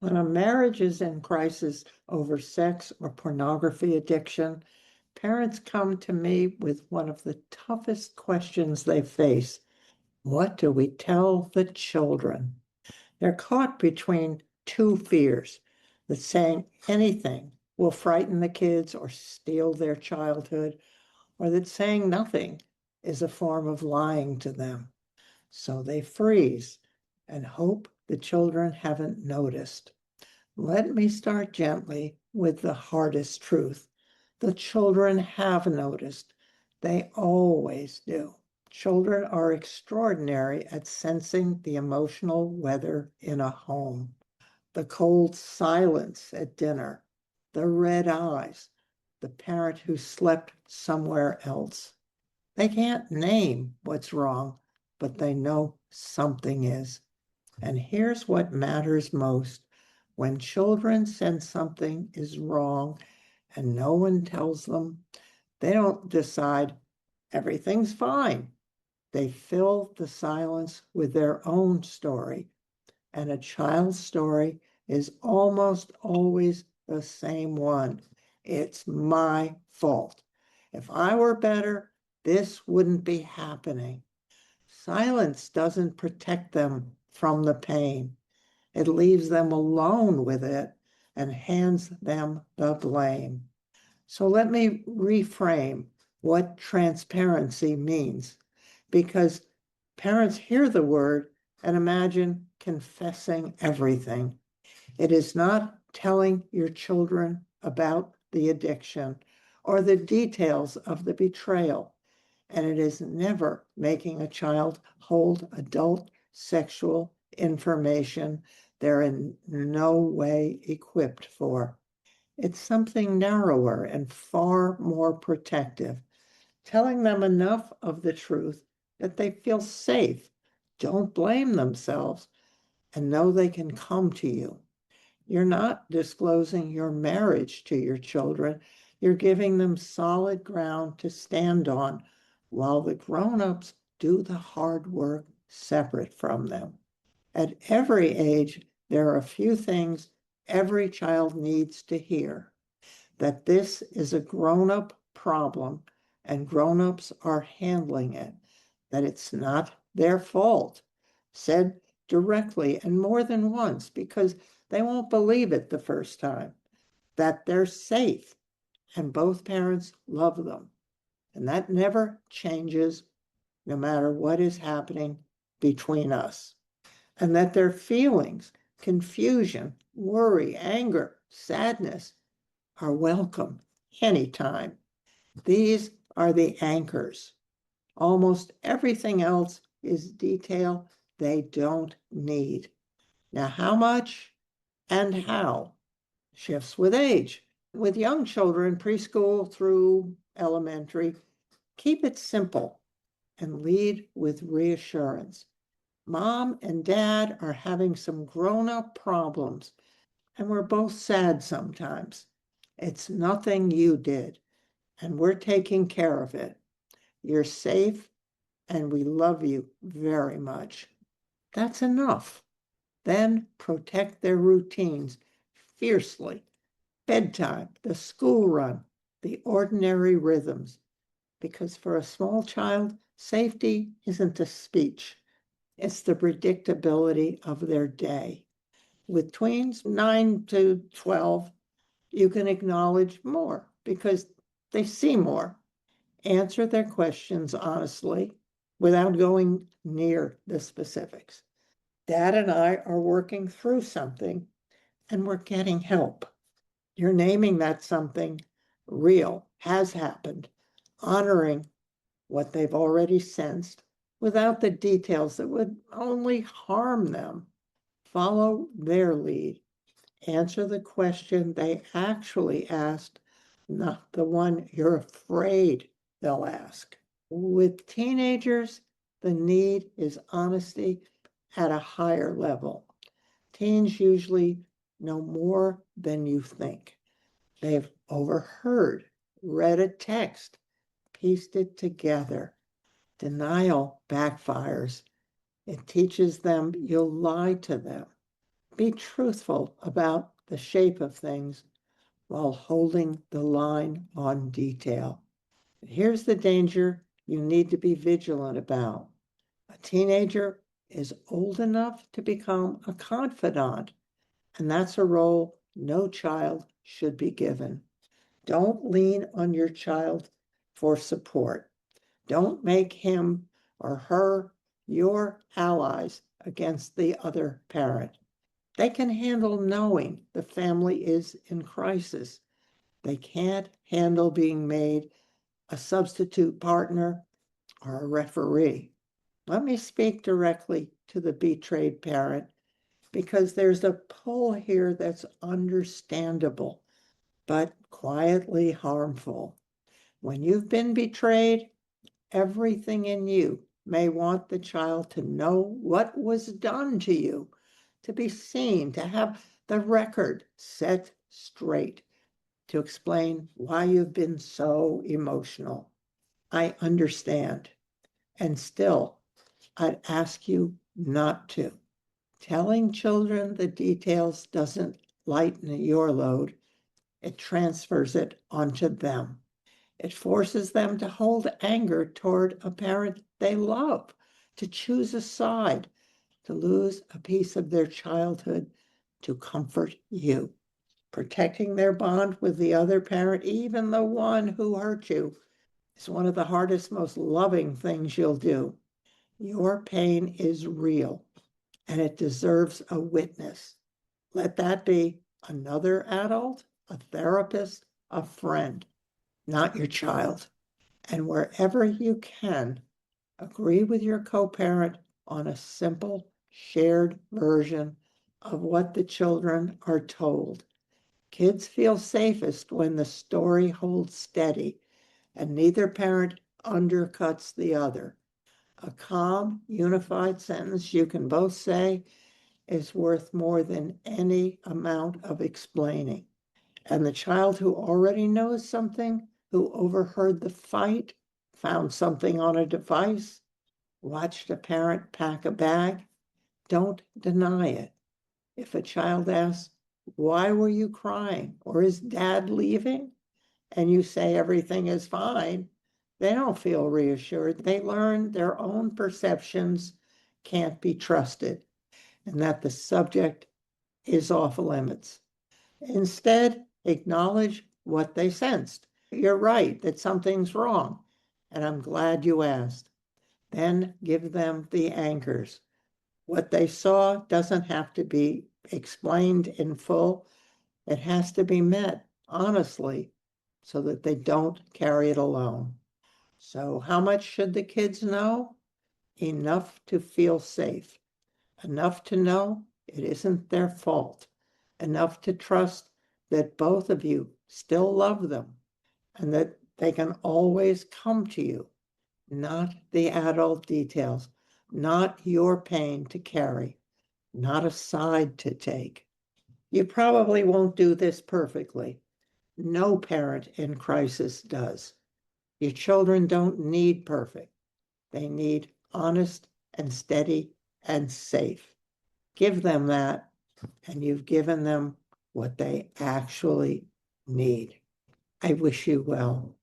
When a marriage is in crisis over sex or pornography addiction, parents come to me with one of the toughest questions they face. What do we tell the children? They're caught between two fears, that saying anything will frighten the kids or steal their childhood, or that saying nothing is a form of lying to them. So they freeze and hope the children haven't noticed. Let me start gently with the hardest truth. The children have noticed. They always do. Children are extraordinary at sensing the emotional weather in a home. The cold silence at dinner, the red eyes, the parent who slept somewhere else. They can't name what's wrong, but they know something is. And here's what matters most. When children sense something is wrong and no one tells them, they don't decide everything's fine. They fill the silence with their own story. And a child's story is almost always the same one. It's my fault. If I were better, this wouldn't be happening. Silence doesn't protect them from the pain. It leaves them alone with it and hands them the blame. So let me reframe what transparency means, because parents hear the word and imagine confessing everything. It is not telling your children about the addiction or the details of the betrayal, and it is never making a child hold adult sexual information they're in no way equipped for. It's something narrower and far more protective, telling them enough of the truth that they feel safe, don't blame themselves, and know they can come to you. You're not disclosing your marriage to your children. You're giving them solid ground to stand on while the grown-ups do the hard work separate from them. At every age, there are a few things every child needs to hear: that this is a grown-up problem and grown-ups are handling it, that it's not their fault, said directly and more than once because they won't believe it the first time, that they're safe and both parents love them. And that never changes no matter what is happening between us. And that their feelings, confusion, worry, anger, sadness, are welcome anytime. These are the anchors. Almost everything else is detail they don't need. Now, how much and how shifts with age. With young children, preschool through elementary, keep it simple and lead with reassurance. Mom and dad are having some grown-up problems, and we're both sad sometimes. It's nothing you did, and we're taking care of it. You're safe, and we love you very much. That's enough. Then protect their routines fiercely. Bedtime, the school run, the ordinary rhythms. Because for a small child, safety isn't a speech. It's the predictability of their day. With tweens 9 to 12, you can acknowledge more because they see more. Answer their questions honestly without going near the specifics. Dad and I are working through something and we're getting help. You're naming that something real, has happened, honoring what they've already sensed without the details that would only harm them. Follow their lead. Answer the question they actually asked, not the one you're afraid they'll ask. With teenagers, the need is honesty at a higher level. Teens usually know more than you think. They've overheard, read a text, pieced it together. Denial backfires. It teaches them you'll lie to them. Be truthful about the shape of things while holding the line on detail. Here's the danger you need to be vigilant about. A teenager is old enough to become a confidant, and that's a role no child should be given. Don't lean on your child for support. Don't make him or her your allies against the other parent. They can handle knowing the family is in crisis. They can't handle being made a substitute partner or a referee. Let me speak directly to the betrayed parent because there's a pull here that's understandable, but quietly harmful. When you've been betrayed, everything in you may want the child to know what was done to you, to be seen, to have the record set straight, to explain why you've been so emotional. I understand. And still, I'd ask you not to. Telling children the details doesn't lighten your load, it transfers it onto them. It forces them to hold anger toward a parent they love, to choose a side, to lose a piece of their childhood to comfort you. Protecting their bond with the other parent, even the one who hurt you, is one of the hardest, most loving things you'll do. Your pain is real and it deserves a witness. Let that be another adult, a therapist, a friend, not your child. And wherever you can, agree with your co-parent on a simple shared version of what the children are told. Kids feel safest when the story holds steady and neither parent undercuts the other. A calm, unified sentence you can both say is worth more than any amount of explaining. And the child who already knows something, who overheard the fight, found something on a device, watched a parent pack a bag, don't deny it. If a child asks, "Why were you crying?" or "Is dad leaving?" and you say everything is fine, they don't feel reassured. They learn their own perceptions can't be trusted and that the subject is off limits. Instead, acknowledge what they sensed. You're right that something's wrong, and I'm glad you asked. Then give them the anchors. What they saw doesn't have to be explained in full. It has to be met honestly so that they don't carry it alone. So, how much should the kids know? Enough to feel safe, enough to know it isn't their fault, enough to trust that both of you still love them and that they can always come to you, not the adult details, not your pain to carry, not a side to take. You probably won't do this perfectly. No parent in crisis does. Your children don't need perfect. They need honest and steady and safe. Give them that, and you've given them what they actually need. I wish you well.